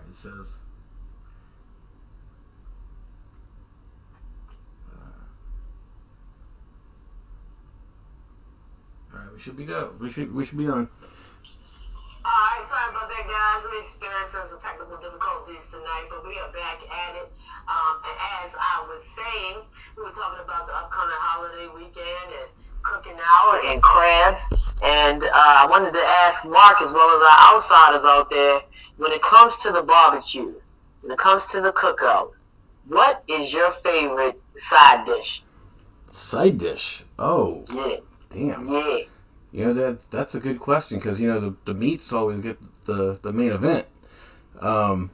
It says. All right, we should be go. We should be on. Alright, sorry about that, guys. We experienced some technical difficulties tonight, but we are back at it. And as I was saying, we were talking about the upcoming holiday weekend and cooking out and crabs. And I wanted to ask Mark, as well as our outsiders out there, when it comes to the barbecue, when it comes to the cookout, what is your favorite side dish? Side dish? Oh. Yeah. Damn. Yeah. You know, that's a good question, because, you know, the meats always get the main event. You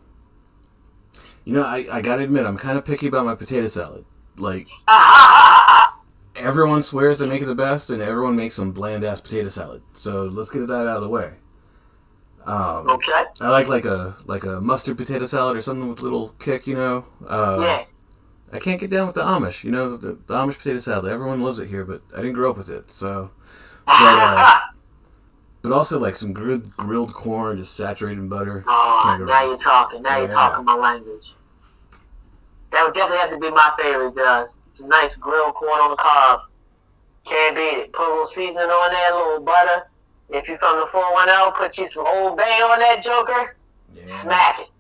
know, I gotta admit, I'm kind of picky about my potato salad. Like, everyone swears they make it the best, and everyone makes some bland-ass potato salad. So let's get that out of the way. Okay. I like a mustard potato salad or something with a little kick, you know. Yeah. I can't get down with the Amish. You know, the Amish potato salad. Everyone loves it here, but I didn't grow up with it, so... But also like some grilled corn, just saturated in butter. Oh, now you're talking. Now you're talking my language. That would definitely have to be my favorite. It's a nice grilled corn on the cob. Can't beat it. Put a little seasoning on there, a little butter. If you're from the 410, put you some Old Bay on that joker. Yeah. Smack it.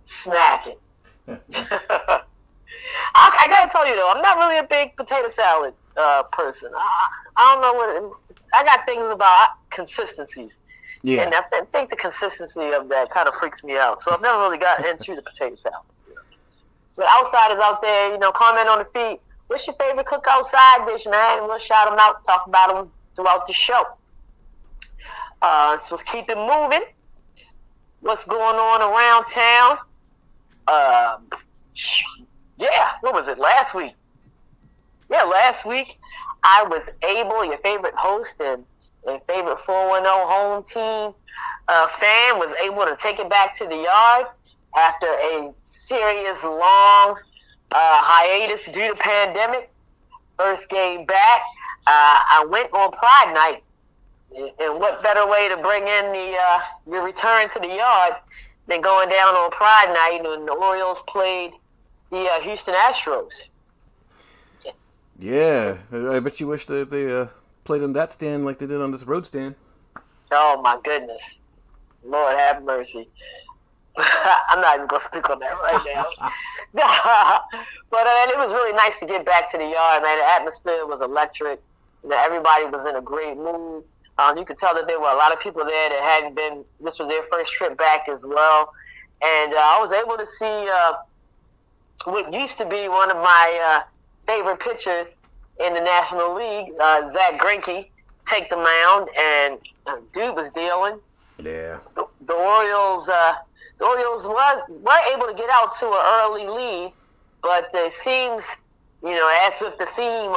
Smack it. I gotta tell you though, I'm not really a big potato salad person. I don't know what I got things about consistencies. Yeah. And I think the consistency of that kind of freaks me out. So I've never really gotten into the potato salad. But outsiders out there, you know, comment on the feed. What's your favorite cookout side dish, man? And we'll shout them out, talk about them throughout the show. So let's keep it moving. What's going on around town? Yeah, what was it? Last week. Yeah, last week I was able, your favorite host and favorite 410 home team fan was able to take it back to the yard after a serious long hiatus due to pandemic. First game back, I went on Pride Night, and what better way to bring in your return to the yard than going down on Pride Night when the Orioles played the Houston Astros. Yeah, I bet you wish that they played on that stand like they did on this road stand. Oh my goodness, Lord have mercy. I'm not even gonna speak on that right now. But it was really nice to get back to the yard, man. The atmosphere was electric. You know, everybody was in a great mood. You could tell that there were a lot of people there that hadn't been. This was their first trip back as well, and I was able to see what used to be one of my favorite pitchers in the National League, Zach Greinke, take the mound, and dude was dealing. Yeah. The Orioles were able to get out to an early lead, but it seems, you know, as with the theme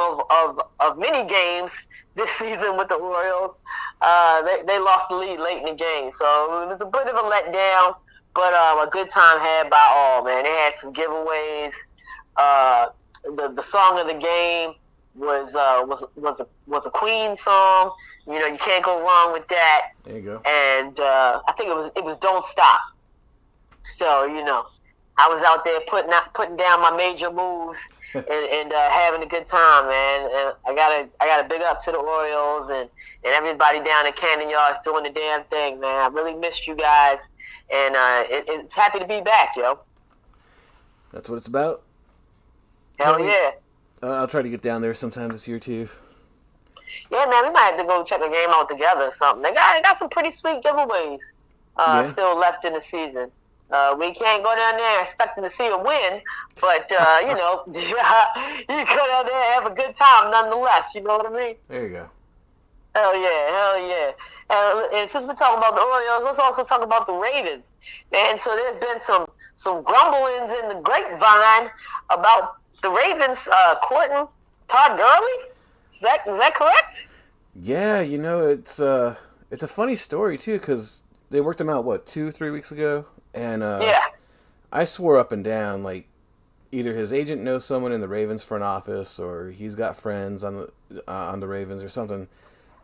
of many games this season with the Orioles, they lost the lead late in the game. So it was a bit of a letdown, but a good time had by all, man. They had some giveaways. The song of the game was a Queen song. You know, you can't go wrong with that. There you go. And I think it was Don't Stop. So, you know, I was out there putting down my major moves and having a good time, man. And I got a big up to the Orioles and everybody down in Camden Yards doing the damn thing, man. I really missed you guys, and it's happy to be back, yo. That's what it's about. Hell yeah. I'll try to get down there sometime this year too. Yeah, man, we might have to go check a game out together or something. They got some pretty sweet giveaways still left in the season. We can't go down there expecting to see a win, but, you know, you can go down there and have a good time nonetheless. You know what I mean? There you go. Hell yeah. And since we're talking about the Orioles, let's also talk about the Ravens. And so there's been some grumblings in the grapevine about the Ravens courting Todd Gurley. Is that correct? Yeah, you know, it's a funny story too, because they worked him out 2-3 weeks ago, and I swore up and down like either his agent knows someone in the Ravens front office or he's got friends on the Ravens or something,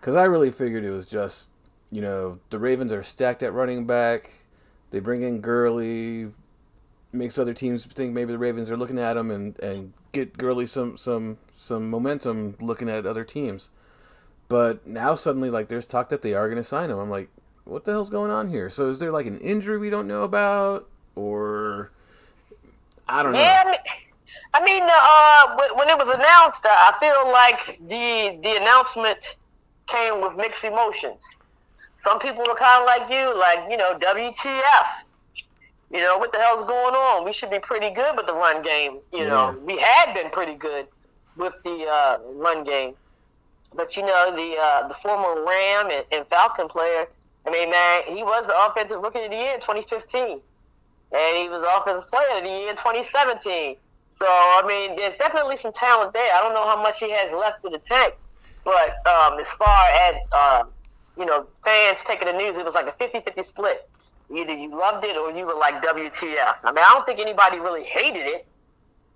because I really figured it was just, you know, the Ravens are stacked at running back. They bring in Gurley, makes other teams think maybe the Ravens are looking at him, and get Gurley some momentum looking at other teams. But now suddenly, like, there's talk that they are going to sign him. I'm like, what the hell's going on here? So is there like an injury we don't know about, or I don't know? Yeah, I mean, when it was announced, I feel like the announcement came with mixed emotions. Some people were kind of like you, like, WTF? What the hell's going on? We should be pretty good with the run game. We had been pretty good with the run game. But, the former Ram and Falcon player, I mean, man, he was the Offensive Rookie of the Year in 2015. And he was the Offensive Player of the Year in 2017. So, I mean, there's definitely some talent there. I don't know how much he has left in the tank. But as far as, fans taking the news, it was like a 50-50 split. Either you loved it or you were like, WTF. I mean, I don't think anybody really hated it.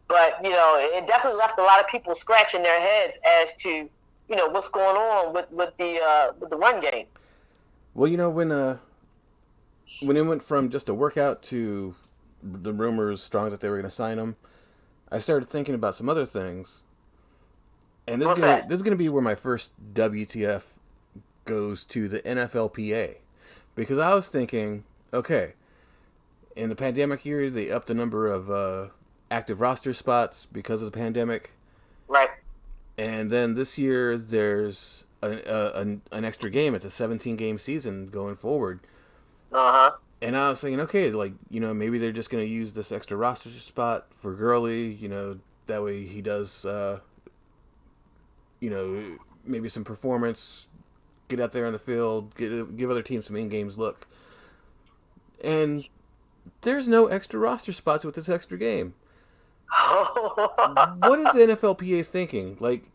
But, it definitely left a lot of people scratching their heads as to, what's going on with the run game. Well, when it went from just a workout to the rumors strong that they were going to sign him, I started thinking about some other things. And this is going to be where my first WTF goes to the NFLPA. Because I was thinking, okay, in the pandemic year, they upped the number of active roster spots because of the pandemic. Right. And then this year, there's an extra game. It's a 17-game season going forward. Uh-huh. And I was thinking, okay, like, maybe they're just going to use this extra roster spot for Gurley, that way he does, maybe some performance, get out there on the field, give other teams some in-games look. And there's no extra roster spots with this extra game. What is the NFLPA thinking? Like,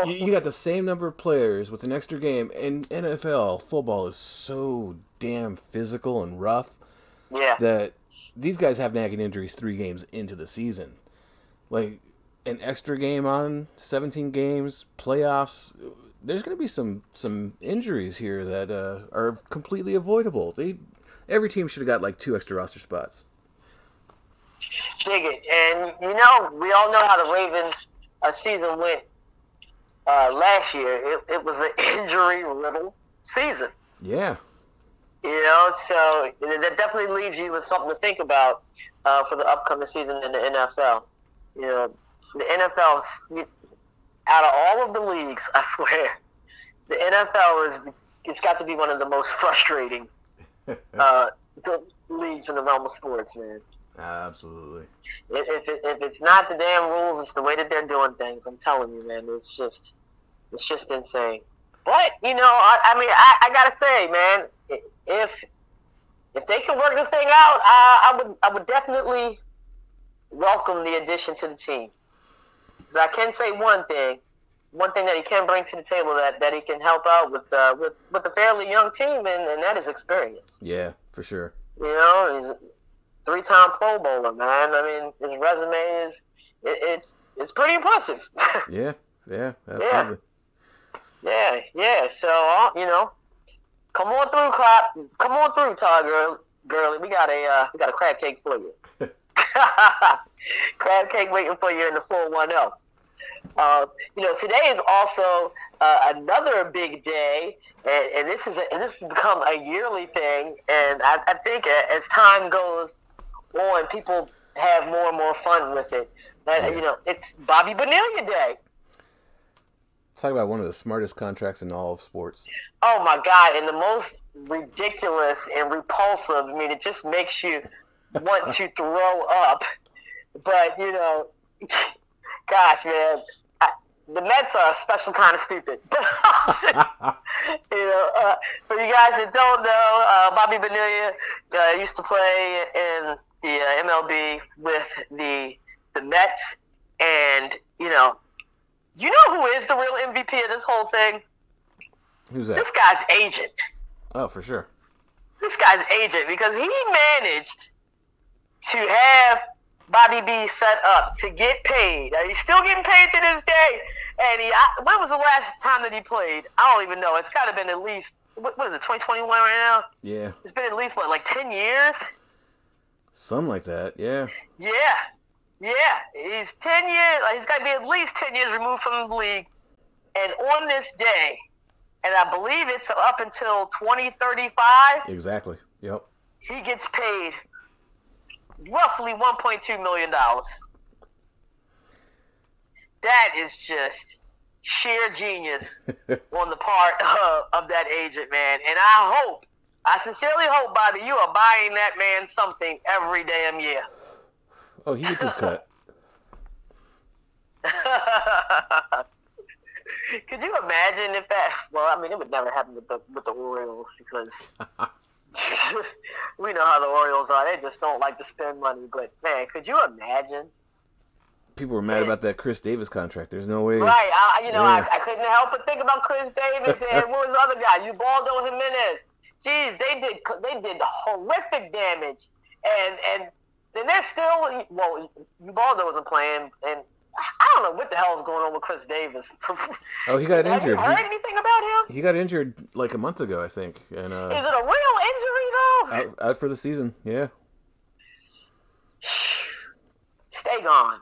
you got the same number of players with an extra game, and NFL football is so damn physical and rough that these guys have nagging injuries 3 games into the season. Like, an extra game on 17 games, playoffs, there's going to be some injuries here that are completely avoidable. Every team should have got like 2 extra roster spots. Dig it. And, we all know how the Ravens season went last year. It was an injury-riddled season. Yeah. So that definitely leaves you with something to think about for the upcoming season in the NFL. The NFL, out of all of the leagues, I swear, the NFL it's got to be one of the most frustrating leagues in the realm of sports, man. Absolutely. If it's not the damn rules, it's the way that they're doing things. I'm telling you, man, it's just insane. But I gotta say, man, if they can work the thing out, I would definitely welcome the addition to the team. Because I can say one thing that he can bring to the table that he can help out with a fairly young team, and that is experience. Yeah, for sure. He's a 3-time Pro Bowler, man. I mean, his resume it's pretty impressive. Yeah, absolutely. Yeah. So, come on through, come on through, Todd Gurley. We got a crab cake for you. Crab cake waiting for you in the 410. Today is also another big day, and this has become a yearly thing. And I think as time goes on, people have more and more fun with it. It's Bobby Bonilla Day. Talk about one of the smartest contracts in all of sports. Oh my God! And the most ridiculous and repulsive. I mean, it just makes you want to throw up. But gosh, man, the Mets are a special kind of stupid. For you guys that don't know, Bobby Bonilla used to play in the MLB with the Mets, and you know who is the real MVP of this whole thing? Who's that? This guy's agent. Oh, for sure. This guy's agent, because he managed to have Bobby B set up to get paid. He's still getting paid to this day. And when was the last time that he played? I don't even know. It's got to have been at least what is it, 2021 right now? Yeah. It's been at least, like 10 years? Something like that, yeah. Yeah. Yeah. He's 10 years, he's got to be at least 10 years removed from the league. And on this day, and I believe it's up until 2035. Exactly, yep. He gets paid roughly $1.2 million. That is just sheer genius on the part of that agent, man. And I sincerely hope, Bobby, you are buying that man something every damn year. Oh, he gets his cut. Could you imagine if that? Well, I mean, it would never happen with the Orioles because we know how the Orioles are. They just don't like to spend money. But man, could you imagine? People were mad about that Chris Davis contract. There's no way. Right. I couldn't help but think about Chris Davis and what was the other guy? Ubaldo Jimenez. Jeez, they did horrific damage, and they're still. Well, Ubaldo wasn't playing, and I don't know what the hell is going on with Chris Davis. Oh, he got injured. Have you heard anything about him? He got injured like a month ago, I think. And is it a real injury though? Out for the season. Yeah. Stay gone.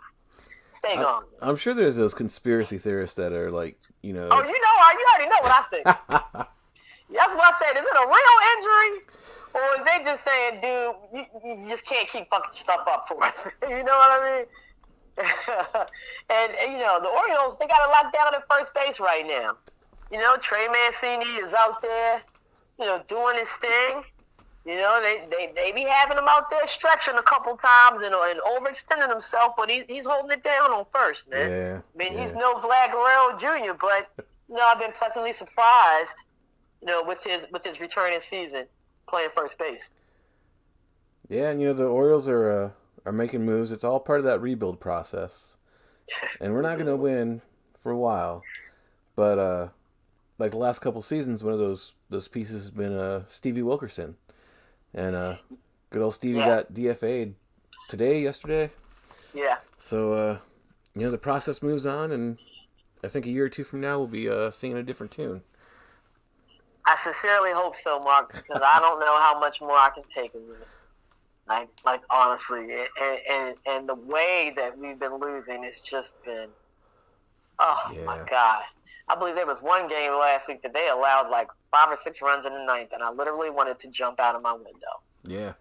Stay gone. I'm sure there's those conspiracy theorists that are like, you know. Oh, you already know what I think. That's what I said. Is it a real injury? Or is they just saying, dude, you just can't keep fucking stuff up for us? You know what I mean? and the Orioles, they got it locked down at first base right now. Trey Mancini is out there, doing his thing. They be having him out there stretching a couple times and overextending himself, but he's holding it down on first, man. Yeah, I mean, he's no Vlad Guerrero Jr., but I've been pleasantly surprised, with his returning season playing first base. Yeah, and the Orioles are making moves. It's all part of that rebuild process, and we're not going to win for a while. But like the last couple seasons, one of those pieces has been Stevie Wilkerson. And good old Stevie got DFA'd yesterday. Yeah. So, the process moves on, and I think a year or two from now we'll be singing a different tune. I sincerely hope so, Mark, because I don't know how much more I can take of this. Like honestly, and the way that we've been losing, it's just been, my God. I believe there was one game last week that they allowed like 5 or 6 runs in the ninth, and I literally wanted to jump out of my window. Yeah.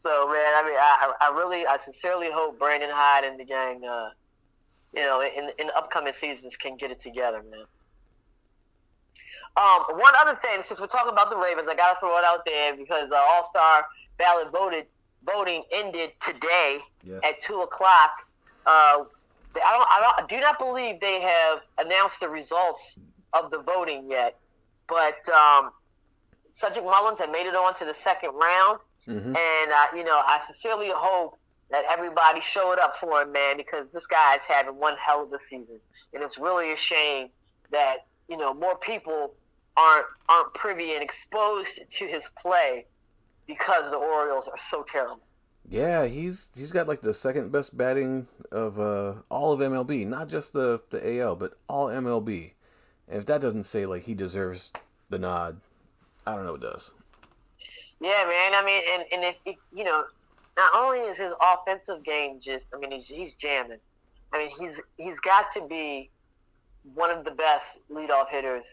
So, man, I sincerely hope Brandon Hyde and the gang, in the upcoming seasons can get it together, man. One other thing, since we're talking about the Ravens, I gotta throw it out there because All-Star ballot voting ended today at 2:00. I do not believe they have announced the results of the voting yet, but Cedric Mullins had made it on to the second round, and I sincerely hope that everybody showed up for him, man, because this guy is having one hell of a season, and it's really a shame that more people aren't privy and exposed to his play because the Orioles are so terrible. Yeah, he's got like the second best batting of all of MLB, not just the AL, but all MLB. And if that doesn't say like he deserves the nod, I don't know what does. Yeah, man. I mean, and if not only is his offensive game just, he's jamming. He's got to be one of the best leadoff hitters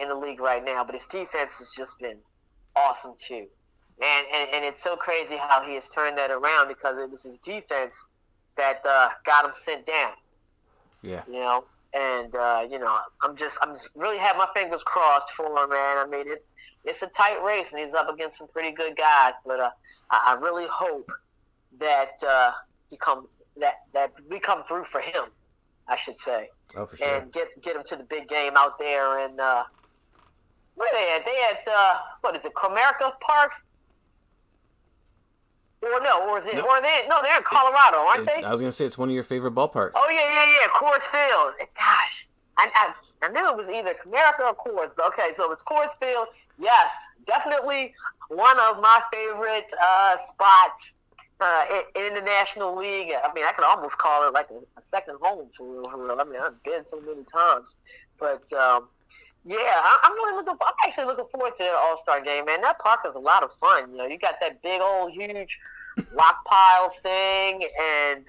in the league right now, but his defense has just been awesome too. And it's so crazy how he has turned that around because it was his defense that got him sent down. Yeah. I'm just really have my fingers crossed for him, man. It's a tight race, and he's up against some pretty good guys. But I really hope that we come through for him, I should say. Oh, for sure. And get him to the big game out there. And where they at? They at what is it? Comerica Park. Or no, or is it? Nope. They're in Colorado, aren't they? I was gonna say it's one of your favorite ballparks. Oh yeah, Coors Field. Gosh, I knew it was either Comerica or Coors, but okay, so it's Coors Field. Yes, definitely one of my favorite spots in the National League. I could almost call it like a second home for real. I've been so many times, but yeah, I'm actually looking forward to the All-Star game, man. That park is a lot of fun. You know, you got that big old huge rock pile thing, and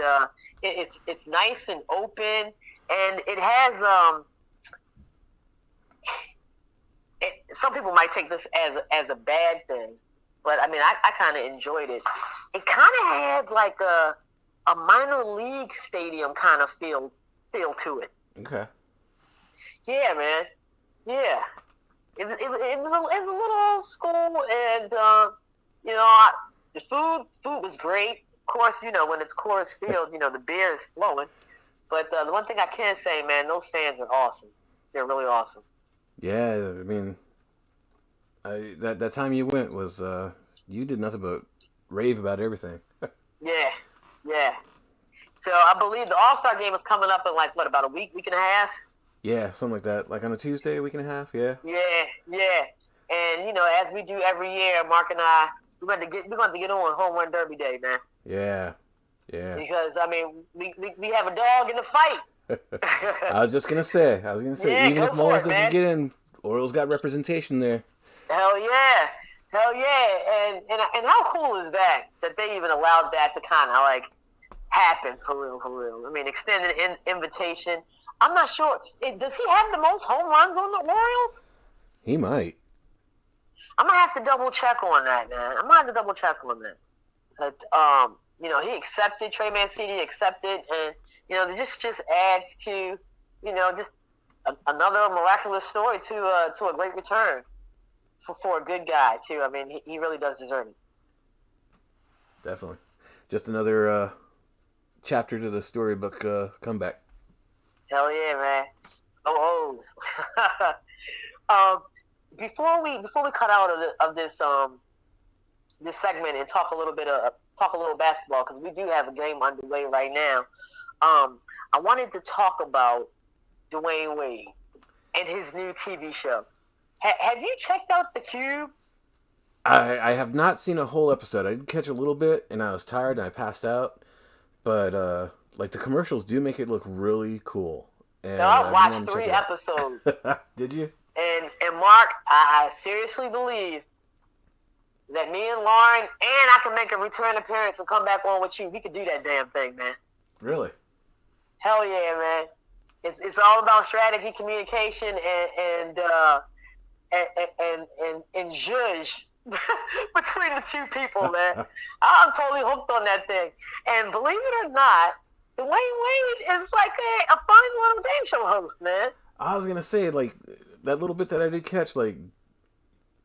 it's nice and open, and it has some people might take this as a bad thing, but I mean, I kind of enjoyed it. It kind of had like a minor league stadium kind of feel to it. Okay. Yeah, man. Yeah. It was a little old school, and you know, the food was great. Of course, you know, when it's Coors Field, you know, the beer is flowing. But the one thing I can say, man, those fans are awesome. They're really awesome. Yeah, I mean, that time you went was you did nothing but rave about everything. Yeah. So I believe the All-Star game is coming up in like about a week and a half. Yeah, something like that. Like on a Tuesday, a week and a half. Yeah. Yeah. And you know, as we do every year, Mark and I, we're going to get on Home Run Derby Day, man. Yeah. Because I mean, we have a dog in the fight. I was gonna say, yeah, even if Mullins doesn't get in, Orioles got representation there. Hell yeah. And how cool is that they even allowed that to kind of like happen for real. I mean, extended invitation. I'm not sure. Does he have the most home runs on the Orioles? He might. I'm gonna have to double check on that, man. But you know, he accepted. Trey Mancini accepted, and you know, this just adds to, you know, just another miraculous story to a great return for a good guy too. I mean, he really does deserve it. Definitely, just another chapter to the storybook comeback. Hell yeah, man. Oh. Before we cut out of this segment and talk a little basketball, because we do have a game underway right now. I wanted to talk about Dwayne Wade and his new TV show. Have you checked out The Cube? I have not seen a whole episode. I did catch a little bit, and I was tired, and I passed out. But like the commercials do make it look really cool. And I watched 3 episodes. Did you? And Mark, I seriously believe that me and Lauren, and I can make a return appearance and come back on with you. We could do that damn thing, man. Really? Hell yeah, man. It's all about strategy, communication, and zhuzh between the two people, man. I'm totally hooked on that thing. And believe it or not, Dwayne Wade is like a fun little game show host, man. I was gonna say, like, that little bit that I did catch, like,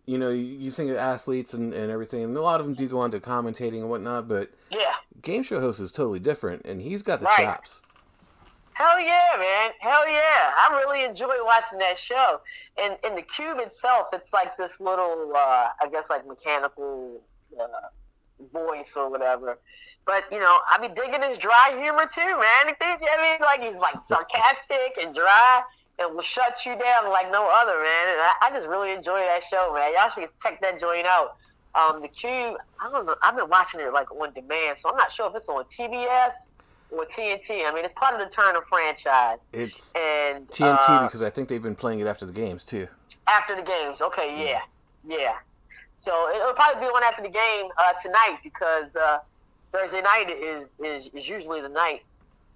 you know, you think of athletes and everything, and a lot of them do go on to commentating and whatnot, but yeah, game show host is totally different, and he's got the chops. Hell yeah, man. Hell yeah. I really enjoy watching that show. And the Cube itself, it's like this little, I guess, like mechanical voice or whatever. But, you know, I be digging his dry humor too, man. I mean, like, he's like sarcastic and dry and will shut you down like no other, man. And I just really enjoy that show, man. Y'all should check that joint out. The Cube, I don't know. I've been watching it like on demand, so I'm not sure if it's on TBS or TNT. I mean, it's part of the Turner franchise. It's TNT because I think they've been playing it after the games too. After the games, okay, yeah. So it'll probably be on after the game tonight because Thursday night is usually the night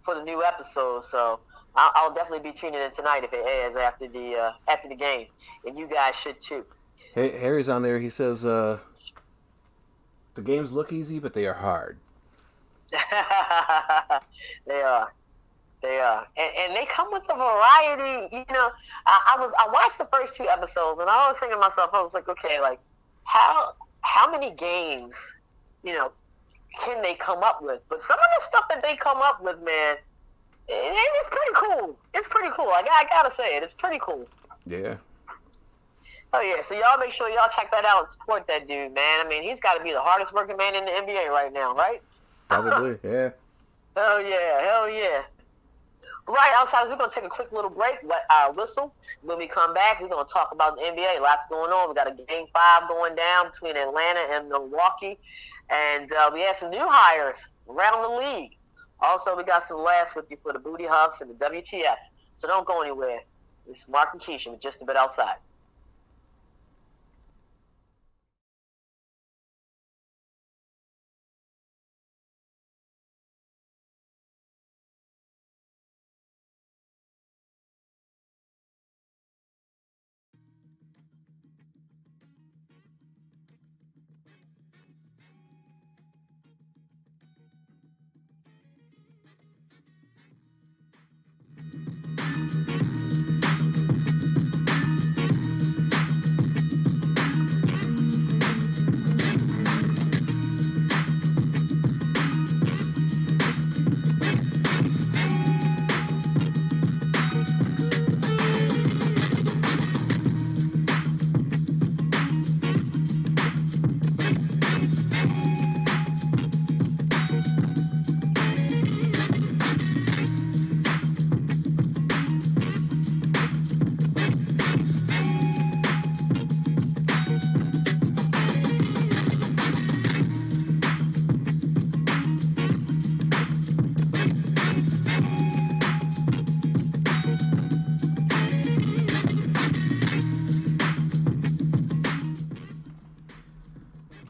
for the new episode. So I'll definitely be tuning in tonight if it airs after the game, and you guys should too. Hey, Harry's on there. He says the games look easy, but they are hard. They are, and they come with a variety. You know, I watched the first 2 episodes, and I was thinking to myself, I was like, okay, like how many games, you know, can they come up with? But some of the stuff that they come up with, man, it's pretty cool. It's pretty cool. I gotta say it. It's pretty cool. Yeah. Oh yeah. So y'all make sure y'all check that out and support that dude, man. I mean, he's got to be the hardest working man in the NBA right now, right? Probably, yeah. Hell yeah. Right, outside, we're going to take a quick little break, let our whistle. When we come back, we're going to talk about the NBA. Lots going on. We got a Game 5 going down between Atlanta and Milwaukee. And we had some new hires around the league. Also, we got some laughs with you for the Booty Huffs and the WTS. So don't go anywhere. This is Mark and Keisha with Just a Bit Outside.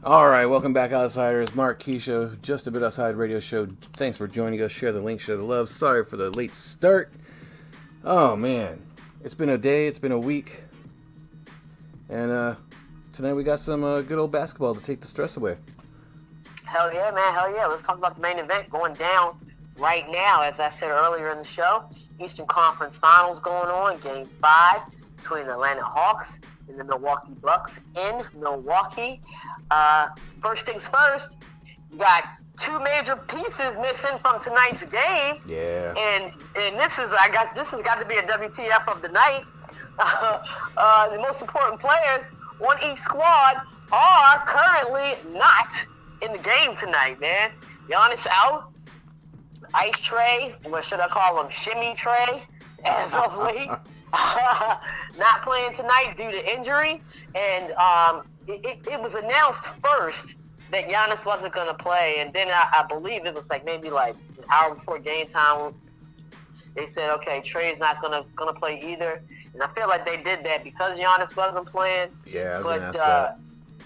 All right, welcome back, Outsiders. Mark Keisha, Just a Bit Outside Radio Show. Thanks for joining us. Share the link, share the love. Sorry for the late start. Oh, man. It's been a day, it's been a week. And tonight we got some good old basketball to take the stress away. Hell yeah, man. Hell yeah. Let's talk about the main event going down right now. As I said earlier in the show, Eastern Conference Finals going on. Game 5 between the Atlanta Hawks and the Milwaukee Bucks in Milwaukee. First things first, you got two major pieces missing from tonight's game. Yeah. And this has got to be a WTF of the night. The most important players on each squad are currently not in the game tonight, man. Giannis out. Ice Tray, what should I call him? Shimmy Tray, as of late. Not playing tonight due to injury. And it was announced first that Giannis wasn't going to play. And then I believe it was maybe an hour before game time. They said, okay, Trey's not going to play either. And I feel like they did that because Giannis wasn't playing. Yeah, I was going to ask that.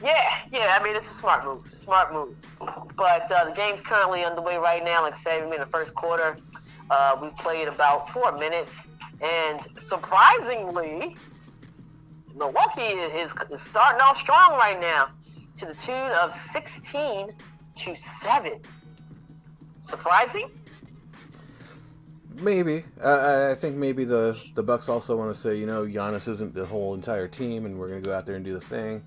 Yeah. I mean, it's a smart move. But the game's currently underway right now. Like I said, we're in the first quarter. We played about 4 minutes. And surprisingly, Milwaukee is starting off strong right now to the tune of 16-7. Surprising? Maybe. I think maybe the Bucks also want to say, Giannis isn't the whole entire team, and we're going to go out there and do the thing.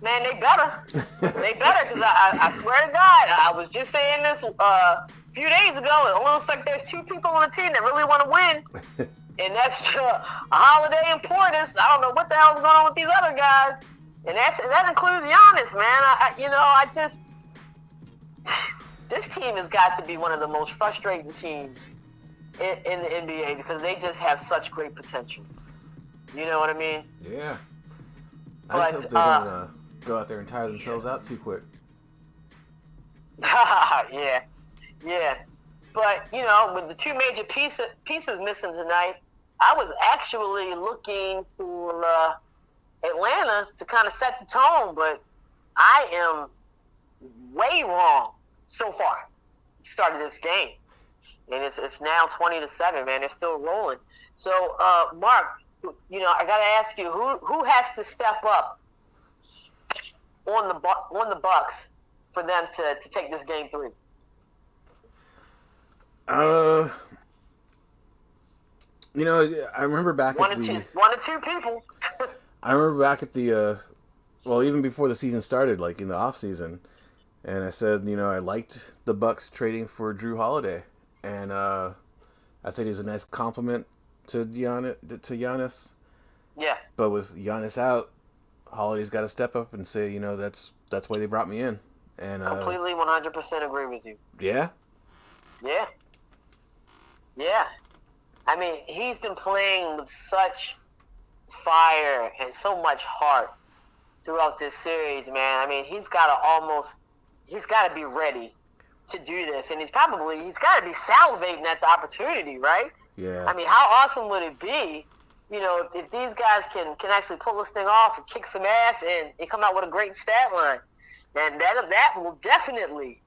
Man, they better. Because I swear to God, I was just saying this a few days ago. It looks like there's two people on the team that really want to win. And that's Holiday and Portis. I don't know what the hell's going on with these other guys. And that includes Giannis, man. This team has got to be one of the most frustrating teams in the NBA because they just have such great potential. You know what I mean? Yeah. I just hope they don't go out there and tire themselves out too quick. Yeah. But, with the two major pieces missing tonight, I was actually looking for Atlanta to kind of set the tone, but I am way wrong so far. Started this game, and it's now 20-7. Man, they're still rolling. So, Mark, I got to ask you, who has to step up on the Bucks for them to take this game 3? I remember back one or two people. I remember back at the, even before the season started, like in the off season, and I said, I liked the Bucks trading for Drew Holiday, and I think it was a nice compliment to Giannis. Yeah. But with Giannis out, Holiday's got to step up and say, that's why they brought me in. And completely 100% agree with you. Yeah. I mean, he's been playing with such fire and so much heart throughout this series, man. I mean, he's got to be ready to do this, and he's got to be salivating at the opportunity, right? Yeah. I mean, how awesome would it be, if these guys can actually pull this thing off and kick some ass and come out with a great stat line, and that will definitely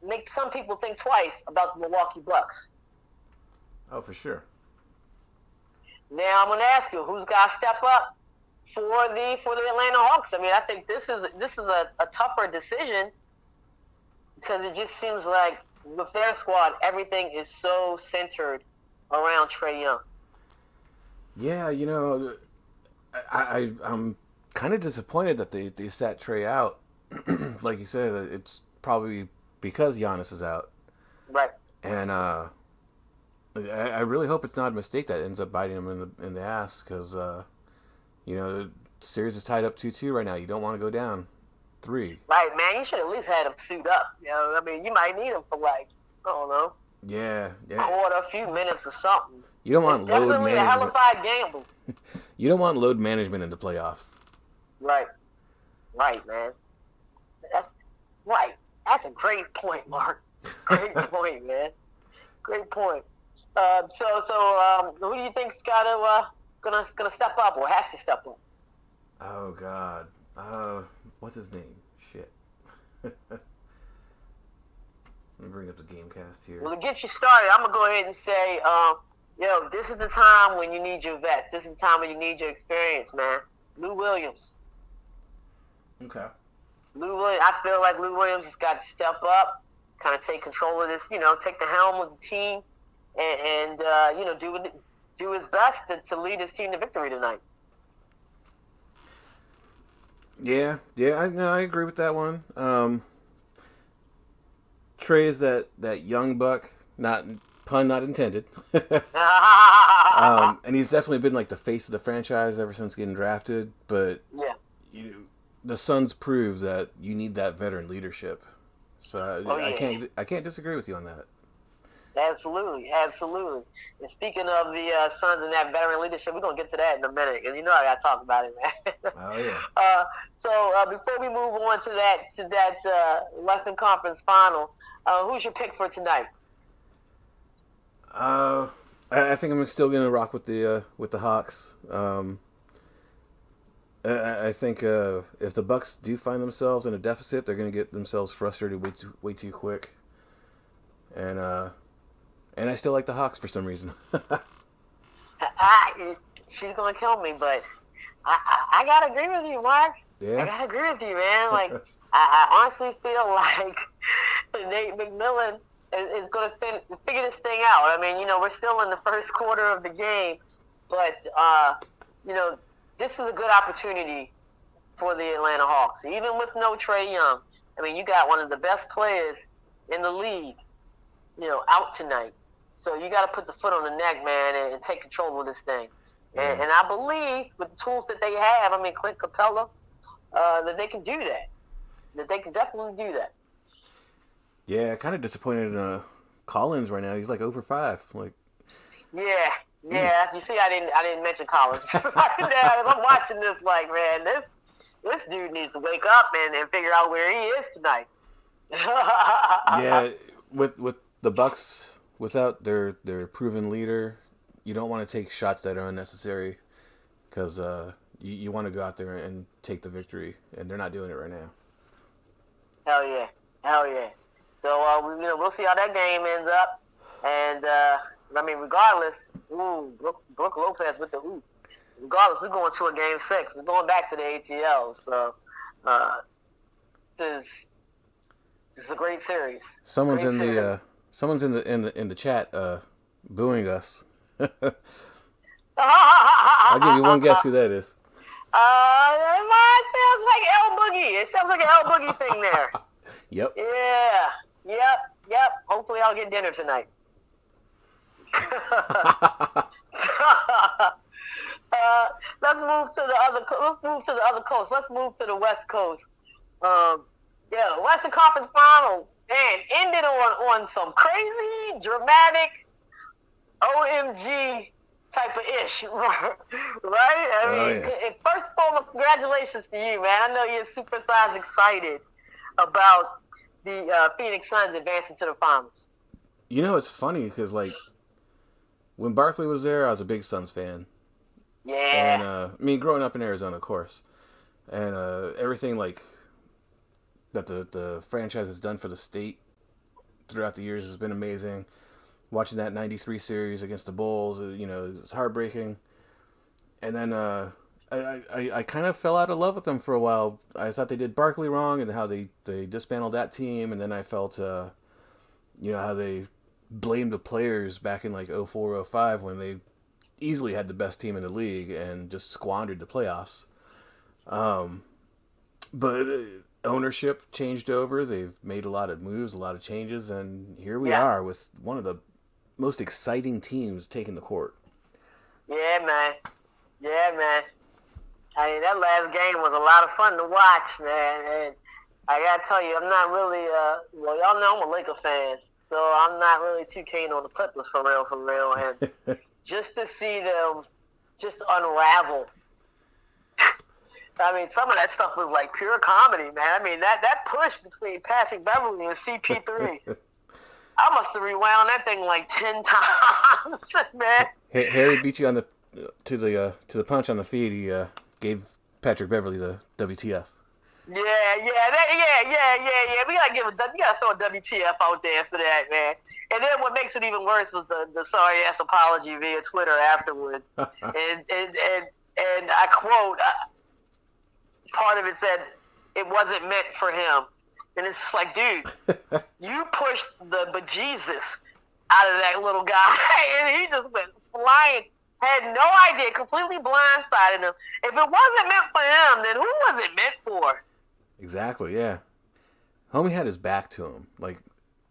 make some people think twice about the Milwaukee Bucks. Oh, for sure. Now I'm going to ask you, who's got to step up for the Atlanta Hawks? I mean, I think this is a tougher decision because it just seems like with their squad, everything is so centered around Trae Young. Yeah, I'm kind of disappointed that they sat Trae out. Like you said, it's probably because Giannis is out. Right. And I really hope it's not a mistake that ends up biting him in the ass because, the series is tied up 2-2 right now. You don't want to go down 3. Right, man. You should at least have him suit up. I mean, you might need him for I don't know. Yeah. Quarter, a few minutes or something. You don't want load management. Definitely a hellified gamble. You don't want load management in the playoffs. Right, man. That's right. That's a great point, Mark. Great point, man. Great point. So who do you think's gonna step up or has to step up? Oh God, What's his name? Shit. Let me bring up the Gamecast here. Well, to get you started, I'm gonna go ahead and say, this is the time when you need your vets. This is the time when you need your experience, man. Lou Williams. Okay. I feel like Lou Williams has got to step up, kind of take control of this, take the helm of the team, and do his best to lead his team to victory tonight. Yeah, I agree with that one. Trey is that young buck, pun not intended. And he's definitely been like the face of the franchise ever since getting drafted. But yeah, the Suns prove that you need that veteran leadership. So I can't disagree with you on that. Absolutely. And speaking of the Suns and that veteran leadership, we're gonna get to that in a minute, because I gotta talk about it, man. Oh yeah. So before we move on to that Western Conference Final, who's your pick for tonight? I think I'm still gonna rock with the Hawks. I think if the Bucks do find themselves in a deficit, they're gonna get themselves frustrated way too quick. And I still like the Hawks for some reason. She's gonna kill me, but I gotta agree with you, Mark. Yeah. I gotta agree with you, man. Like I honestly feel like Nate McMillan is gonna figure this thing out. I mean, we're still in the first quarter of the game, but this is a good opportunity for the Atlanta Hawks, even with no Trae Young. I mean, you got one of the best players in the league, out tonight. So you got to put the foot on the neck, man, and take control of this thing. And I believe with the tools that they have, Clint Capella, that they can do that. That they can definitely do that. Yeah, kind of disappointed in Collins right now. He's like over 5. Like. Yeah. You see, I didn't mention Collins. I'm watching this, like, man, this dude needs to wake up and figure out where he is tonight. Yeah, with the Bucks. Without their proven leader, you don't want to take shots that are unnecessary, because you want to go out there and take the victory, and they're not doing it right now. Hell yeah. So we'll see how that game ends up, and regardless, Brooke Lopez with the ooh. Regardless, we're going to a game 6. We're going back to the ATL. So this is a great series. Someone's in the chat booing us. I'll give you one guess who that is. It sounds like an El Boogie thing there. Yep. Yeah. Yep. Hopefully I'll get dinner tonight. Let's move to the other coast. Let's move to the West Coast. Western Conference Finals. Man, ended on some crazy, dramatic, OMG type of ish, right? First and foremost, congratulations to you, man. I know you're super size excited about the Phoenix Suns advancing to the finals. It's funny because, like, when Barkley was there, I was a big Suns fan. Yeah. And, growing up in Arizona, of course. And everything, like, that the franchise has done for the state throughout the years has been amazing. Watching that 93 series against the Bulls, it's heartbreaking. And then I kind of fell out of love with them for a while. I thought they did Barkley wrong and how they dismantled that team. And then I felt, how they blamed the players back in like 04, 05 when they easily had the best team in the league and just squandered the playoffs. But ownership changed over. They've made a lot of moves, a lot of changes, and here we are with one of the most exciting teams taking the court. Yeah, man. I mean, that last game was a lot of fun to watch, man. And I gotta tell you, I'm not really, y'all know I'm a Lakers fan, so I'm not really too keen on the Clippers for real. And just to see them just unravel. I mean, some of that stuff was like pure comedy, man. I mean, that push between Patrick Beverly and CP3, I must have rewound that thing like 10 times, man. Harry beat you on to the punch on the feet. He gave Patrick Beverly the WTF. Yeah. We gotta throw a WTF out there for that, man. And then what makes it even worse was the sorry ass apology via Twitter afterward. and I quote, part of it said it wasn't meant for him. And it's just like, dude, you pushed the bejesus out of that little guy, and he just went flying. Had no idea, completely blindsided him. If it wasn't meant for him, then who was it meant for? Exactly, yeah. Homie had his back to him, like.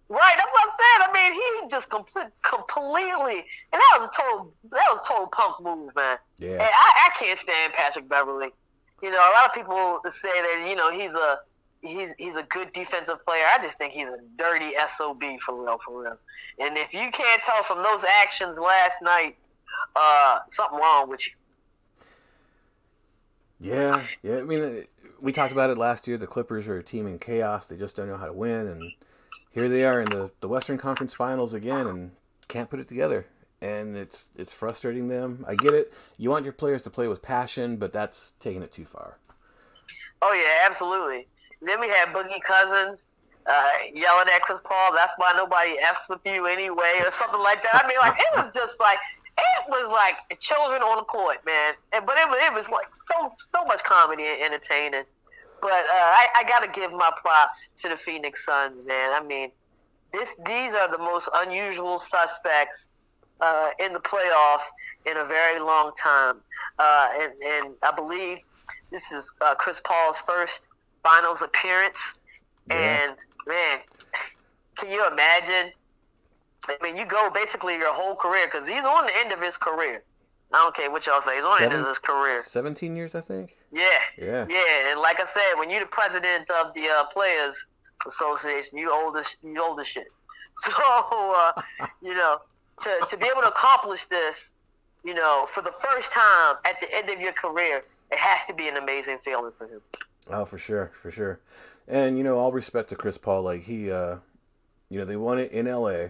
Right, that's what I'm saying. I mean, he just completely, and that was a total punk move, man. Yeah. And I can't stand Patrick Beverly. You know, a lot of people say that he's a good defensive player. I just think he's a dirty SOB for real. And if you can't tell from those actions last night, something wrong with you. Yeah. I mean, we talked about it last year. The Clippers are a team in chaos. They just don't know how to win, and here they are in the Western Conference Finals again, and can't put it together. And it's frustrating them. I get it. You want your players to play with passion, but that's taking it too far. Oh yeah, absolutely. Then we had Boogie Cousins yelling at Chris Paul, "That's why nobody F's with you anyway," or something like that. I mean, like it was like children on the court, man. But it was like so much comedy and entertaining. But I gotta give my props to the Phoenix Suns, man. I mean, these are the most unusual suspects in the playoffs in a very long time, and I believe this is Chris Paul's first Finals appearance. Yeah. And man, can you imagine? I mean, you go basically your whole career, because he's on the end of his career. I don't care what y'all say. He's on the end of his career. 17 years, I think. Yeah. And like I said, when you're the president of the Players Association, you old as shit. So to be able to accomplish this, for the first time at the end of your career, it has to be an amazing feeling for him. Oh, for sure. And all respect to Chris Paul, like he, they won it in LA.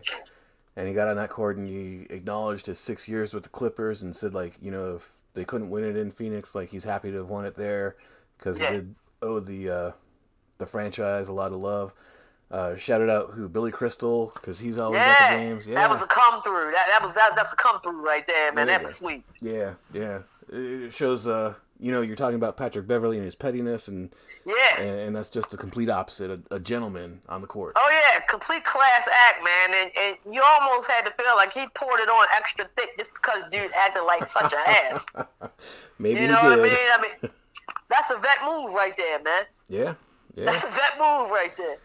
And he got on that court and he acknowledged his 6 years with the Clippers and said, like, if they couldn't win it in Phoenix, like, he's happy to have won it there because he did owe the franchise a lot of love. Shouted out Billy Crystal, because he's always at the games. Yeah, that was a come through. That's a come through right there, man. That was sweet. Yeah. It shows, you're talking about Patrick Beverly and his pettiness, and that's just the complete opposite, a gentleman on the court. Oh yeah, complete class act, man, and you almost had to feel like he poured it on extra thick just because dude acted like such an ass. Maybe you know what I mean? I mean, that's a vet move right there, man. Yeah. That's a vet move right there.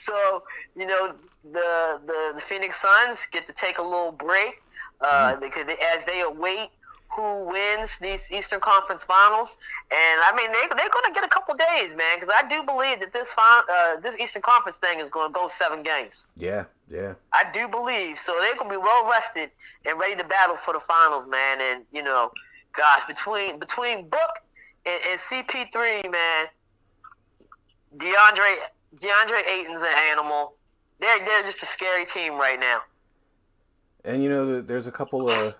So the Phoenix Suns get to take a little break because as they await who wins these Eastern Conference Finals. And I mean, they're going to get a couple days, man, because I do believe that this Eastern Conference thing is going to go 7 games. Yeah. I do believe. So they're going to be well rested and ready to battle for the finals, man. And, gosh, between Book and CP3, man, DeAndre Ayton's an animal. They're just a scary team right now. And, there's a couple of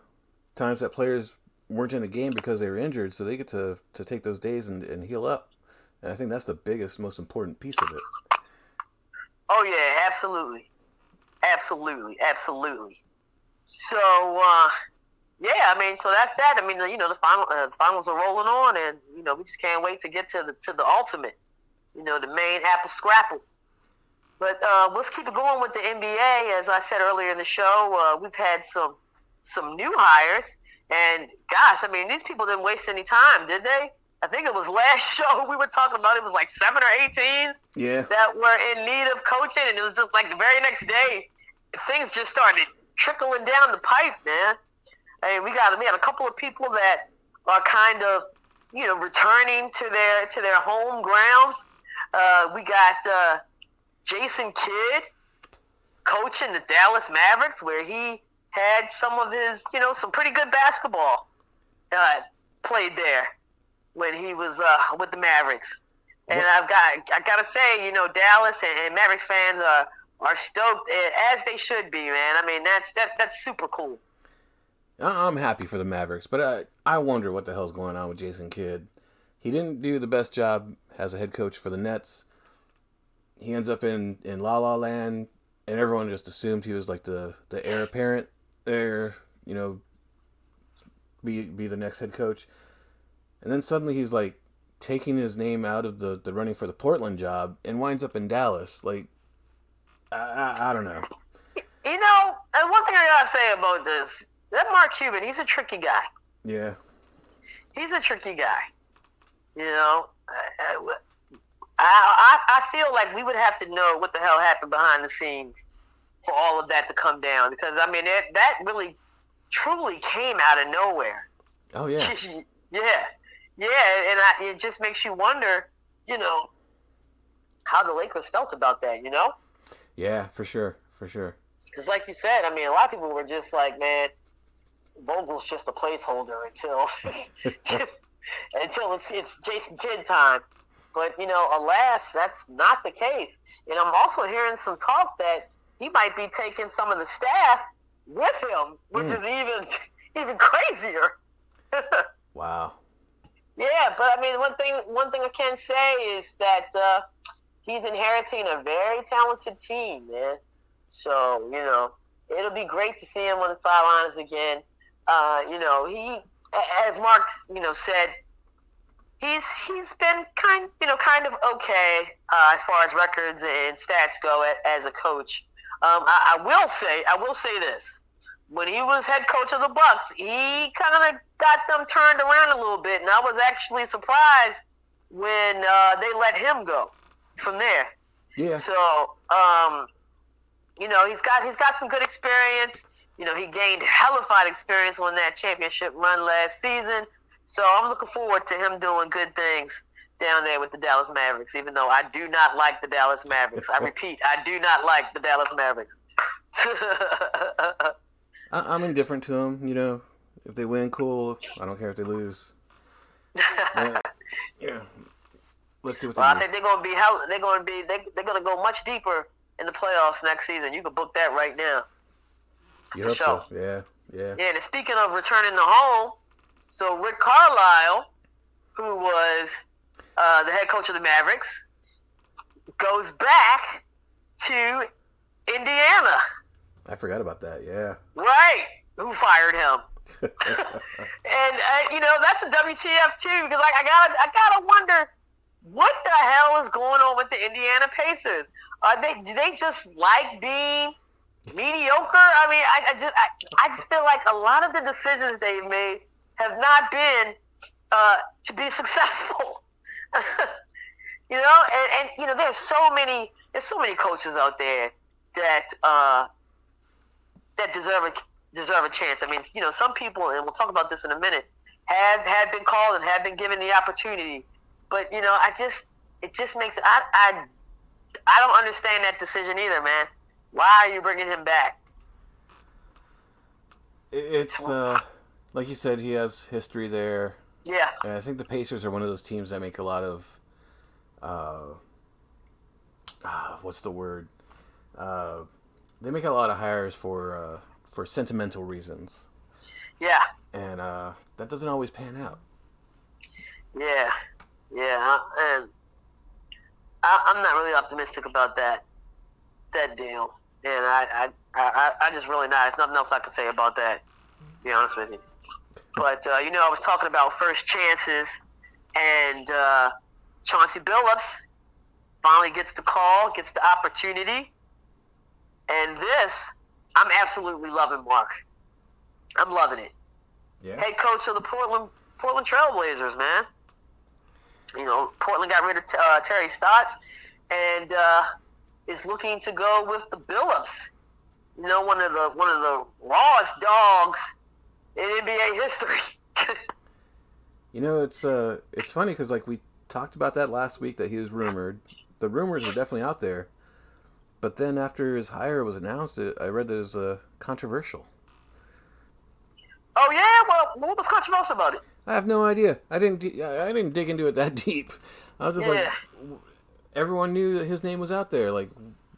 times that players weren't in a game because they were injured, so they get to take those days and heal up. And I think that's the biggest, most important piece of it. Oh yeah, absolutely. So I mean, so that's that. I mean, the finals are rolling on, and we just can't wait to get to the ultimate, the main apple scrapple. But let's keep it going with the NBA. As I said earlier in the show, we've had some new hires. And, gosh, I mean, these people didn't waste any time, did they? I think it was last show we were talking about, it was like 7 or 8 teams that were in need of coaching. And it was just like the very next day, things just started trickling down the pipe, man. I mean, we had a couple of people that are kind of, returning to their home ground. We got Jason Kidd coaching the Dallas Mavericks, where he had some of his, some pretty good basketball played there when he was with the Mavericks. And I gotta say, Dallas and Mavericks fans are stoked, as they should be, man. I mean, that's super cool. I'm happy for the Mavericks, but I wonder what the hell's going on with Jason Kidd. He didn't do the best job as a head coach for the Nets. He ends up in La La Land, and everyone just assumed he was like the heir apparent there, be the next head coach. And then suddenly he's like taking his name out of the running for the Portland job and winds up in Dallas. Like, I don't know. And one thing I gotta say about this, that Mark Cuban, he's a tricky guy. Yeah. He's a tricky guy. I feel like we would have to know what the hell happened behind the scenes for all of that to come down, because that really truly came out of nowhere. Oh yeah. And it just makes you wonder, how the Lakers felt about that. Yeah, for sure. Because like you said, a lot of people were just like, man, Vogel's just a placeholder until it's Jason Kidd time. But, alas, that's not the case. And I'm also hearing some talk that he might be taking some of the staff with him, which is even crazier. Wow. Yeah, but, one thing I can say is that he's inheriting a very talented team, man. So, it'll be great to see him on the sidelines again. He, as Mark, said, he's been kind of okay as far as records and stats go as a coach. I will say this: when he was head coach of the Bucks, he kind of got them turned around a little bit, and I was actually surprised when they let him go from there. Yeah. So, he's got some good experience. He gained hellified experience on that championship run last season. So I'm looking forward to him doing good things down there with the Dallas Mavericks, even though I do not like the Dallas Mavericks. I repeat, I do not like the Dallas Mavericks. I'm indifferent to them. If they win, cool. I don't care if they lose. Yeah. Let's see what they do. I think they're going to go much deeper in the playoffs next season. You can book that right now. You hope so. Yeah. Yeah, and speaking of returning to home, so Rick Carlisle, who was the head coach of the Mavericks, goes back to Indiana. I forgot about that, yeah. Right. Who fired him? And, that's a WTF too, because I gotta wonder, what the hell is going on with the Indiana Pacers? Do they just like being mediocre? I just feel like a lot of the decisions they've made have not been to be successful. And there's so many coaches out there that deserve a chance. Some people, and we'll talk about this in a minute, have been called and have been given the opportunity, but it just makes I don't understand that decision either, man. Why are you bringing him back? It's like you said, he has history there. Yeah. And I think the Pacers are one of those teams that make a lot of what's the word? They make a lot of hires for sentimental reasons. Yeah. And that doesn't always pan out. Yeah. And I'm not really optimistic about that deal. And I just really not. There's nothing else I can say about that, to be honest with you. But, I was talking about first chances, and Chauncey Billups finally gets the call, gets the opportunity. And this, I'm absolutely loving, Mark. I'm loving it. Yeah. Head coach of the Portland Trailblazers, man. Portland got rid of Terry Stotts, and is looking to go with the Billups. One of the rawest dogs in NBA history. It's funny because we talked about that last week that he was rumored. The rumors were definitely out there, but then after his hire was announced, I read that it was controversial. Oh yeah, well, what was controversial about it? I have no idea. I didn't dig into it that deep. I was just everyone knew that his name was out there. Like,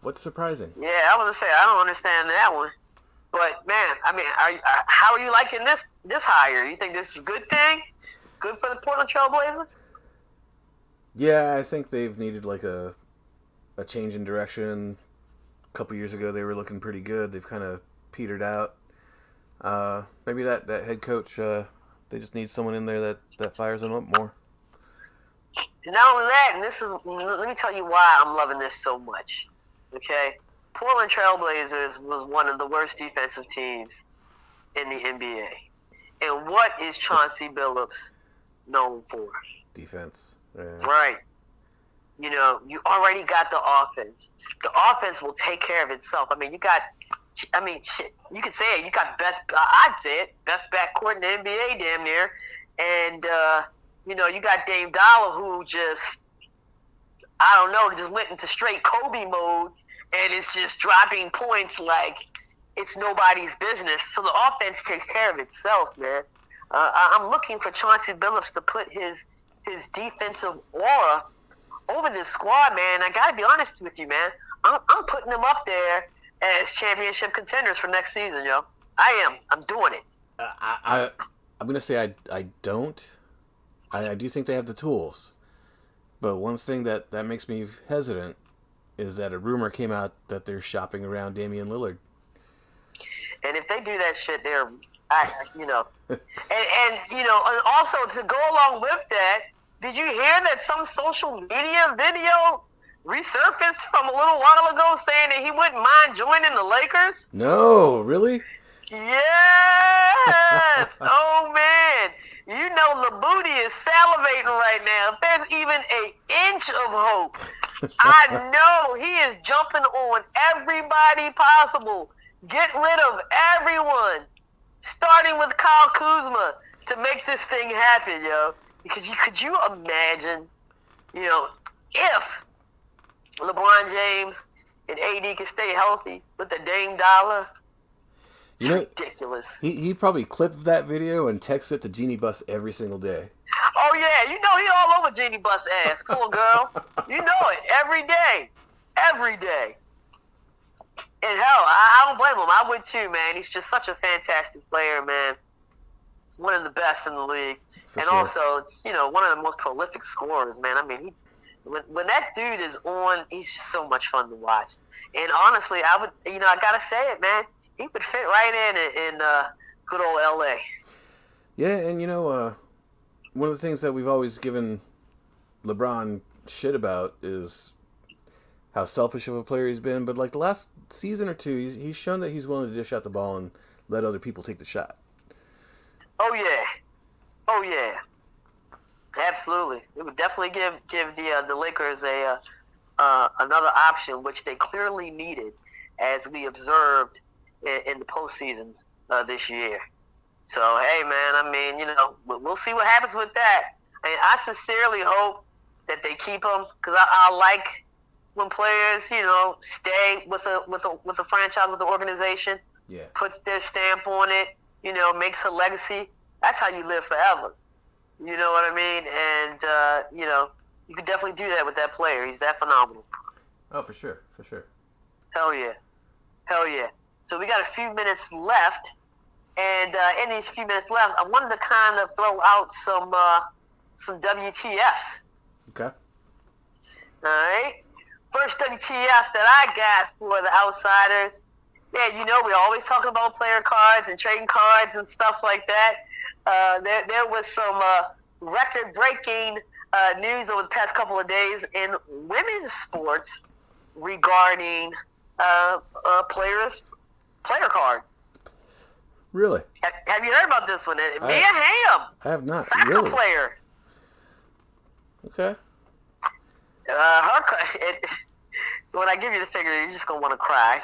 what's surprising? Yeah, I was gonna say I don't understand that one. But man, I mean, how are you liking this hire? You think this is a good thing? Good for the Portland Trailblazers? Yeah, I think they've needed like a change in direction. A couple years ago, they were looking pretty good. They've kind of petered out. Maybe that head coach, they just need someone in there that fires them up more. Not only that, let me tell you why I'm loving this so much. Okay, Portland Trailblazers was one of the worst defensive teams in the NBA, and what is Chauncey Billups known for? Defense. Yeah. Right. You know, you already got the offense. The offense will take care of itself. I mean, shit, you could say it. You got I'd say it, best backcourt in the NBA damn near. And, you know, you got Dame Dollar who just, I don't know, just went into straight Kobe mode and is just dropping points like it's nobody's business. So the offense takes care of itself, man. I'm looking for Chauncey Billups to put his defensive aura over this squad, man. I got to be honest with you, man. I'm putting them up there as championship contenders for next season, yo. I am. I'm doing it. I'm going to say I don't. I do think they have the tools. But one thing that makes me hesitant is that a rumor came out that they're shopping around Damian Lillard. And if they do that shit, you know. and you know, and also to go along with that, did you hear that some social media video resurfaced from a little while ago saying that he wouldn't mind joining the Lakers? No, really? Yes! Oh, man. You know the Booty is salivating right now. If there's even an inch of hope, I know he is jumping on everybody possible. Get rid of everyone, starting with Kyle Kuzma, to make this thing happen, yo. Because could you imagine, you know, if LeBron James and AD can stay healthy with the Dame Dollar? It's ridiculous. He probably clipped that video and texts it to Jeannie Buss every single day. Oh, yeah. You know he all over Jeannie Buss' ass. Poor girl. You know it. Every day. Every day. And hell, I don't blame him. I would too, man. He's just such a fantastic player, man. He's one of the best in the league. For sure. Also, it's, you know, one of the most prolific scorers, man. I mean, when that dude is on, he's just so much fun to watch. And honestly, I gotta say it, man. He would fit right in good old L.A. Yeah, and you know, one of the things that we've always given LeBron shit about is how selfish of a player he's been. But like the last season or two, he's shown that he's willing to dish out the ball and let other people take the shot. Oh yeah. Oh yeah, absolutely. It would definitely give the Lakers another option, which they clearly needed, as we observed in the postseason this year. So hey, man, I mean, you know, we'll see what happens with that. I sincerely hope that they keep him, because I like when players, you know, stay with a franchise, with the organization, puts their stamp on it, you know, makes a legacy. That's how you live forever. You know what I mean? And, you know, you could definitely do that with that player. He's that phenomenal. Oh, for sure. For sure. Hell yeah. Hell yeah. So we got a few minutes left. And in these few minutes left, I wanted to kind of throw out some WTFs. Okay. All right. First WTF that I got for the outsiders. Yeah, you know, we're always talking about player cards and trading cards and stuff like that. There was some record-breaking news over the past couple of days in women's sports regarding player card. Really? Have you heard about this one? Mia Hamm. I have not. Soccer really? Player. Okay. When I give you the figure, you're just going to want to cry.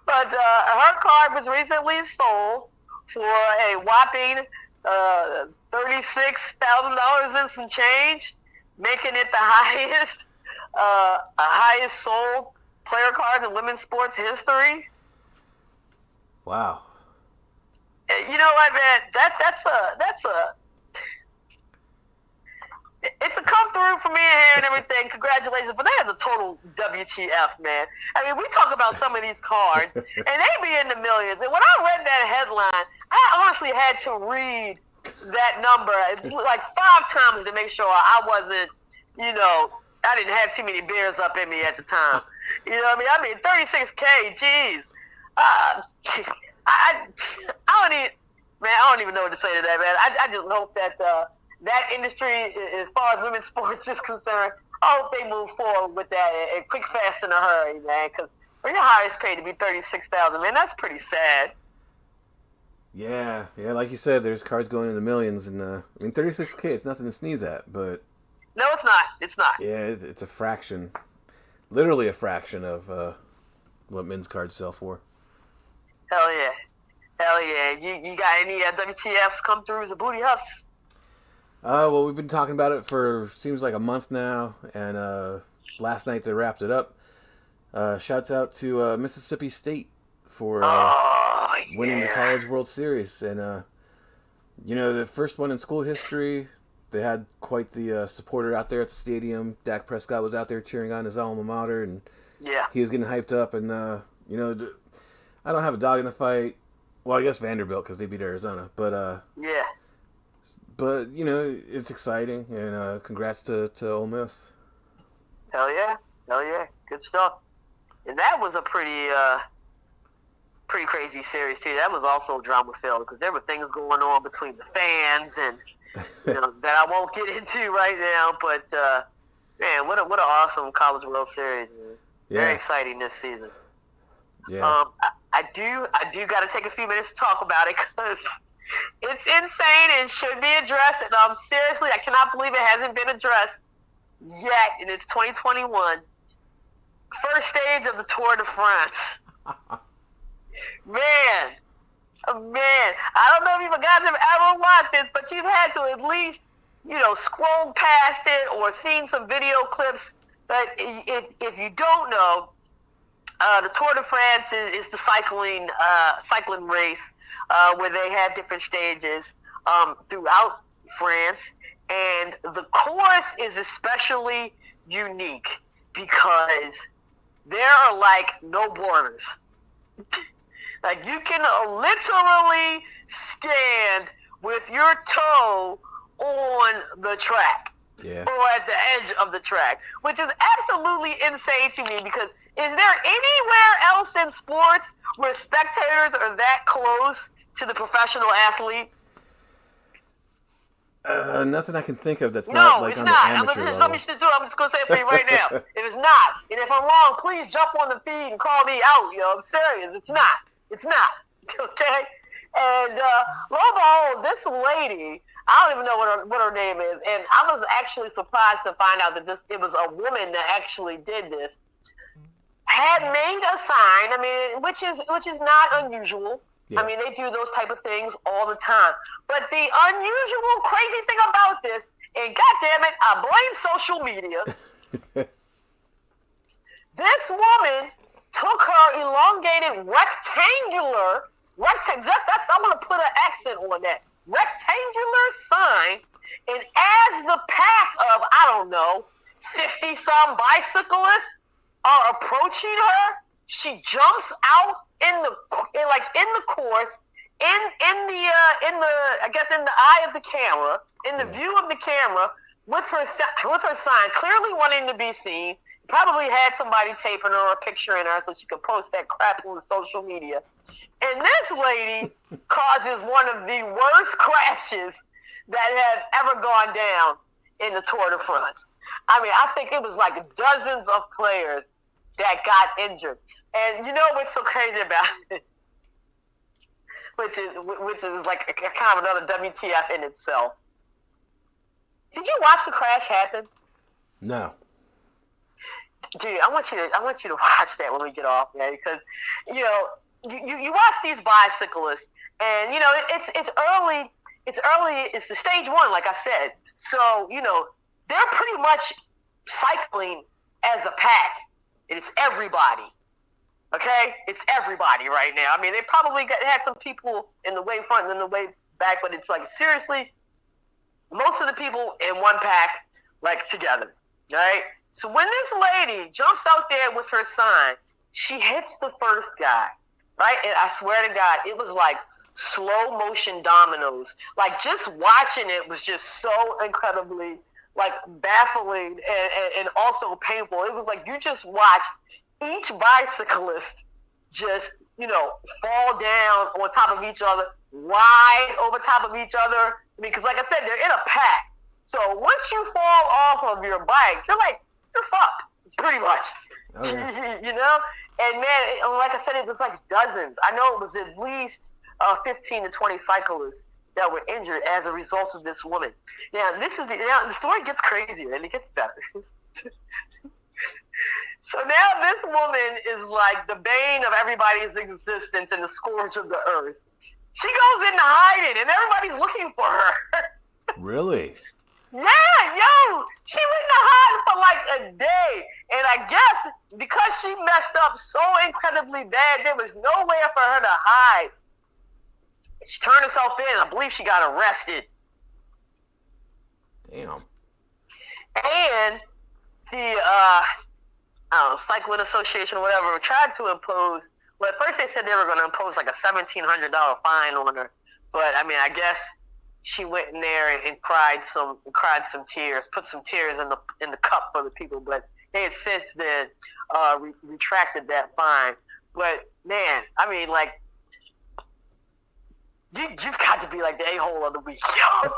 But her card was recently sold for a whopping $36,000 and some change, making it the highest sold player card in women's sports history. Wow. You know what, man? That's a it's a come through for me here and everything. Congratulations, but that is a total WTF, man. I mean, we talk about some of these cards, and they be in the millions. And when I read that headline, I honestly had to read that number like 5 times to make sure I wasn't, I didn't have too many beers up in me at the time. You know what I mean? 36K, jeez. I don't even know what to say to that, man. I just hope that that industry, as far as women's sports is concerned, I hope they move forward with that and quick, fast, in a hurry, man. Because for your highest paid to be $36,000, man, that's pretty sad. Yeah, like you said, there's cards going in the millions, and I mean, 36K, it's nothing to sneeze at, but no, it's not. It's not. Yeah, it's a fraction, literally a fraction of what men's cards sell for. Hell yeah! You got any WTFs come through as a Booty Huffs? Well, we've been talking about it for seems like a month now, and last night they wrapped it up. Shouts out to Mississippi State for winning the College World Series, and the first one in school history. They had quite the supporter out there at the stadium. Dak Prescott was out there cheering on his alma mater, and he was getting hyped up. And I don't have a dog in the fight. Well, I guess Vanderbilt because they beat Arizona, but But it's exciting, and congrats to Ole Miss. Hell yeah, good stuff. And that was a pretty crazy series too. That was also drama filled because there were things going on between the fans and that I won't get into right now. But man, what an awesome College World Series! Man. Yeah. Very exciting this season. Yeah. I do got to take a few minutes to talk about it because it's insane and should be addressed. And seriously, I cannot believe it hasn't been addressed yet. And it's 2021, first stage of the Tour de France. Man, I don't know if you guys have ever watched this, but you've had to at least, scroll past it or seen some video clips. But if you don't know, the Tour de France is the cycling race where they have different stages throughout France. And the course is especially unique because there are like no borders. Like you can literally stand with your toe on the track or at the edge of the track, which is absolutely insane to me because is there anywhere else in sports where spectators are that close to the professional athlete? Nothing I can think of that's not like on the amateur level. I'm just going to say it for you right now. It is not. And if I'm wrong, please jump on the feed and call me out. I'm serious. It's not. Okay? And lo and behold, this lady, I don't even know what her name is, and I was actually surprised to find out that it was a woman that actually did this, had made a sign, which is not unusual. Yeah. They do those type of things all the time. But the unusual, crazy thing about this, and goddamn it, I blame social media. This woman took her elongated rectangular, I'm going to put an accent on that, rectangular sign, and as the pack of, 50-some bicyclists are approaching her, she jumps out in the course, in the eye of the camera, in the view of the camera, with her sign, clearly wanting to be seen. Probably had somebody taping her or picturing her so she could post that crap on social media. And this lady causes one of the worst crashes that have ever gone down in the Tour de France. I think it was like dozens of players that got injured. And you know what's so crazy about it? Which is like a kind of another WTF in itself. Did you watch the crash happen? No. Dude, I want you to watch that when we get off, man, because you watch these bicyclists, and it's early. It's the stage one, like I said. So they're pretty much cycling as a pack. It's everybody. Okay, it's everybody right now. They probably had some people in the way front and in the way back, but it's like seriously, most of the people in one pack like together, right? So when this lady jumps out there with her sign, she hits the first guy, right? And I swear to God, it was like slow motion dominoes. Like just watching it was just so incredibly like baffling and also painful. It was like you just watched each bicyclist just, fall down on top of each other, ride over top of each other. Because like I said, they're in a pack. So once you fall off of your bike, you're fucked, pretty much. Oh, yeah. And man, like I said, it was like dozens. I know it was at least 15 to 20 cyclists that were injured as a result of this woman. Now, the story gets crazier and it gets better. So now this woman is like the bane of everybody's existence and the scourge of the earth. She goes into hiding and everybody's looking for her. Really? Yeah, yo, she went into hiding for like a day. And I guess because she messed up so incredibly bad, there was nowhere for her to hide. She turned herself in. I believe she got arrested. Damn. And the Cycling Association or whatever tried to impose. Well, at first they said they were going to impose like a $1,700 fine on her, but I mean, I guess she went in there and cried some tears, put some tears in the cup for the people. But they had since then retracted that fine. But man, I mean, like you've got to be like the a-hole of the week, yo.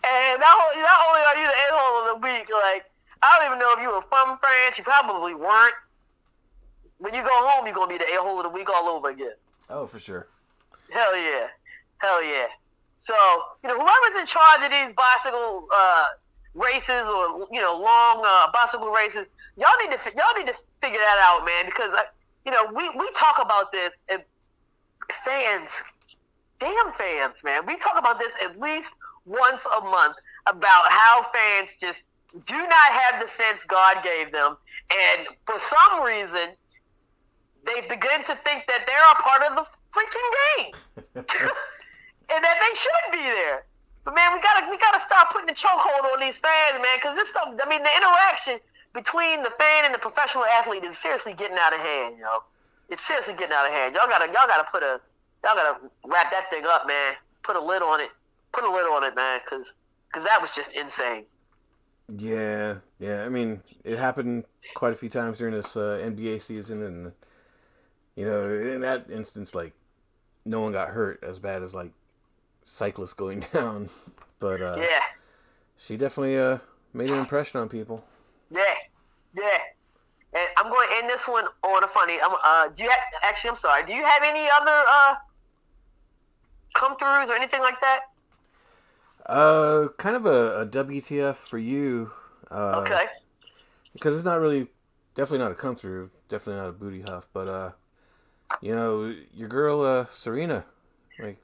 And not only are you the a-hole of the week, like I don't even know if you were from France. You probably weren't. When you go home, you're going to be the a-hole of the week all over again. Oh, for sure. Hell yeah. So, whoever's in charge of these bicycle races or, long bicycle races, y'all need to figure that out, man, because, we talk about this, and fans, man, we talk about this at least once a month about how fans just do not have the sense God gave them, and for some reason, they begin to think that they're a part of the freaking game, and that they should be there. But man, we gotta stop putting the chokehold on these fans, man, because this stuff. I mean, the interaction between the fan and the professional athlete is seriously getting out of hand, yo. It's seriously getting out of hand. Y'all gotta wrap that thing up, man. Put a lid on it. Man, because that was just insane. Yeah. I mean, it happened quite a few times during this NBA season, and in that instance, like no one got hurt as bad as like cyclists going down, but yeah, she definitely made an impression on people. Yeah. And I'm going to end this one on a funny. I'm sorry. Do you have any other come-throughs or anything like that? Kind of a WTF for you. Okay. Because it's definitely not a come through, definitely not a booty huff, but your girl Serena, like.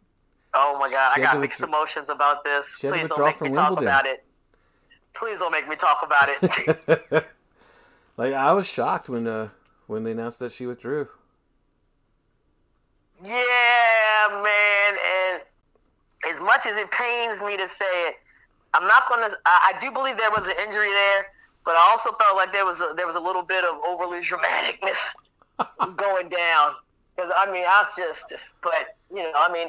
Oh my God, I got mixed emotions about this. Please don't make me talk about it. Please don't make me talk about it. Like I was shocked when they announced that she withdrew. Yeah, man, and as much as it pains me to say it, I'm not gonna. I do believe there was an injury there, but I also felt like there was a little bit of overly dramaticness going down. Because I mean,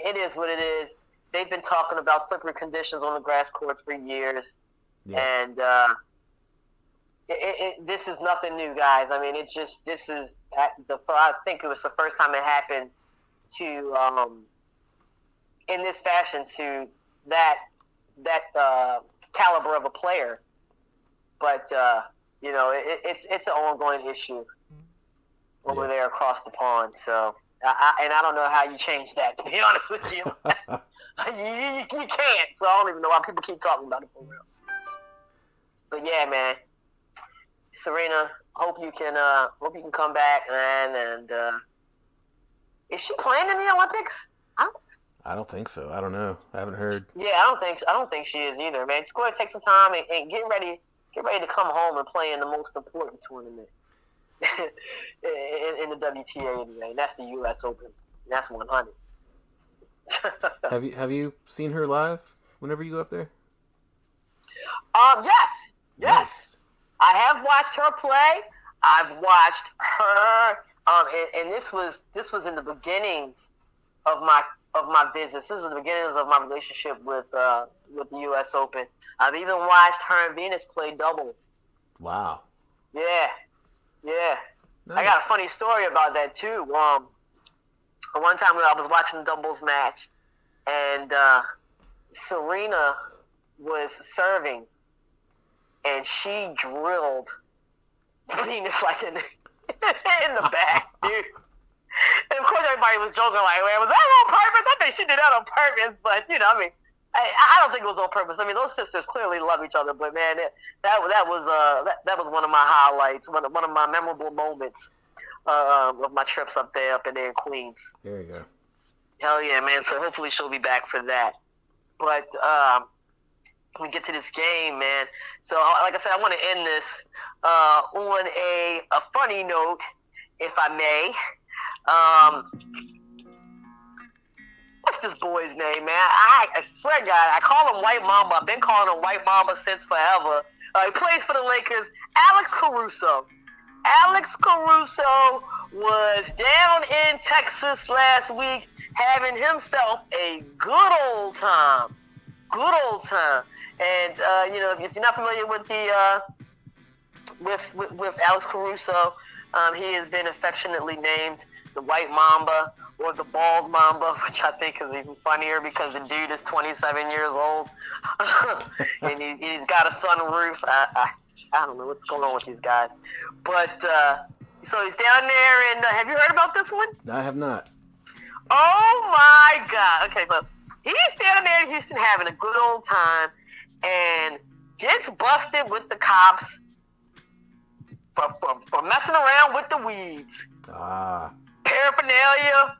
it is what it is. They've been talking about slippery conditions on the grass court for years, and this is nothing new, guys. I mean, I think it was the first time it happened to in this fashion to that caliber of a player. But it's an ongoing issue over there across the pond. So, I don't know how you change that, to be honest with you. you can't. So I don't even know why people keep talking about it for real. But yeah, man, Serena, hope you can come back, man. And is she playing in the Olympics? I don't think so. I don't know. I haven't heard. Yeah, I don't think she is either, man. Just go ahead and take some time and get ready to come home and play in the most important tournament in the WTA anyway. And that's the U.S. Open. And that's 100. Have you seen her live whenever you go up there? Yes. Nice. I have watched her play. I've watched her, and this was in the beginnings of my business. This was the beginnings of my relationship with the U.S. Open. I've even watched her and Venus play doubles. Wow. Yeah. Nice. I got a funny story about that too. One time when I was watching the doubles match, and Serena was serving, and she drilled Venus like in the back, dude. And of course, everybody was joking like, "Man, was that on purpose?" I think she did that on purpose, but I don't think it was on purpose. I mean, those sisters clearly love each other, but man, that was one of my highlights, one of my memorable moments of my trips up there in Queens. There you go. Hell yeah, man! So hopefully she'll be back for that. But we get to this game, man. So like I said, I want to end this on a funny note, if I may. What's this boy's name, man? I swear to God, I call him White Mamba. I've been calling him White Mamba since forever. He plays for the Lakers. Alex Caruso. Alex Caruso was down in Texas last week having himself a good old time. And, if you're not familiar with with Alex Caruso, he has been affectionately named the White Mamba or the Bald Mamba, which I think is even funnier because the dude is 27 years old. And he's got a sunroof. I don't know what's going on with these guys. But, so he's down there, and have you heard about this one? I have not. Oh, my God. Okay, but he's down there in Houston having a good old time and gets busted with the cops for messing around with the weeds. Paraphernalia,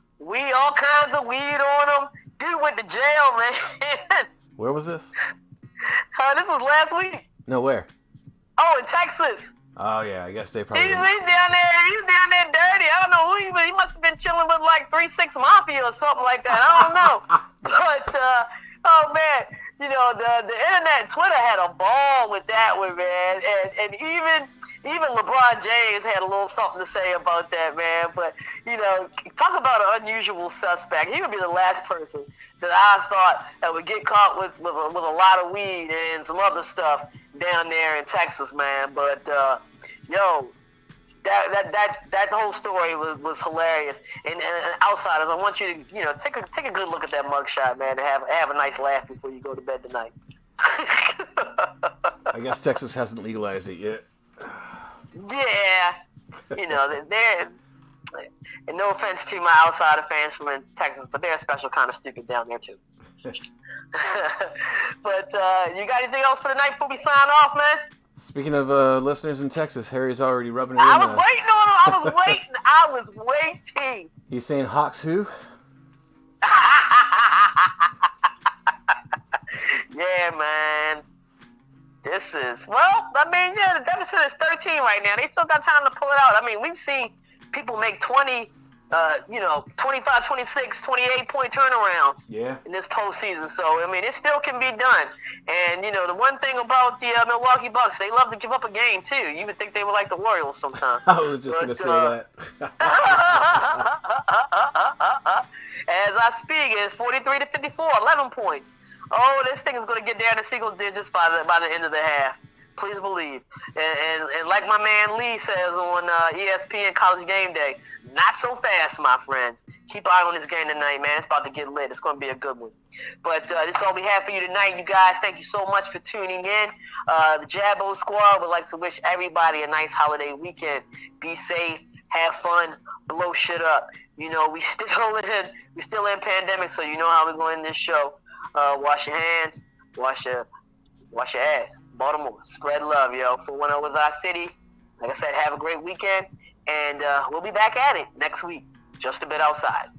all kinds of weed on him. Dude went to jail, man. Where was this? This was last week. No, where? Oh, in Texas. Oh, yeah, I guess they probably... He's down there dirty. I don't know who he must have been chilling with like 3-6 Mafia or something like that. I don't know. But, oh, man, the internet, Twitter had a ball with that one, man. And even LeBron James had a little something to say about that, man. But, talk about an unusual suspect. He would be the last person that I thought that would get caught with a lot of weed and some other stuff down there in Texas, man. But, that whole story was hilarious. And outsiders, I want you to, take a good look at that mugshot, man, and have a nice laugh before you go to bed tonight. I guess Texas hasn't legalized it yet. Yeah, they're, and no offense to my outsider fans from Texas, but they're a special kind of stupid down there too. But you got anything else for the night before we sign off, man? Speaking of listeners in Texas, Harry's already rubbing it in. I was waiting on him. I was waiting. He's saying Hawks who? Yeah, man. This is, the deficit is 13 right now. They still got time to pull it out. I mean, we've seen people make 20, 25, 26, 28-point turnarounds in this postseason. So, I mean, it still can be done. And, the one thing about the Milwaukee Bucks, they love to give up a game, too. You would think they were like the Orioles sometimes. I was just going to say that. As I speak, it's 43-54, 11 points. Oh, this thing is going to get down to single digits by the end of the half. Please believe. And like my man Lee says on ESPN College Game Day, not so fast, my friends. Keep an eye on this game tonight, man. It's about to get lit. It's going to be a good one. But this is all we have for you tonight, you guys. Still Thank you so much for tuning in. The Jabo squad would like to wish everybody a nice holiday weekend. Be safe, have fun, blow shit up. We still in pandemic, so you know how we're going in this show. Wash your hands, wash your ass. Baltimore, spread love, yo. 410 was our city. Like I said, have a great weekend, and we'll be back at it next week, just a bit outside.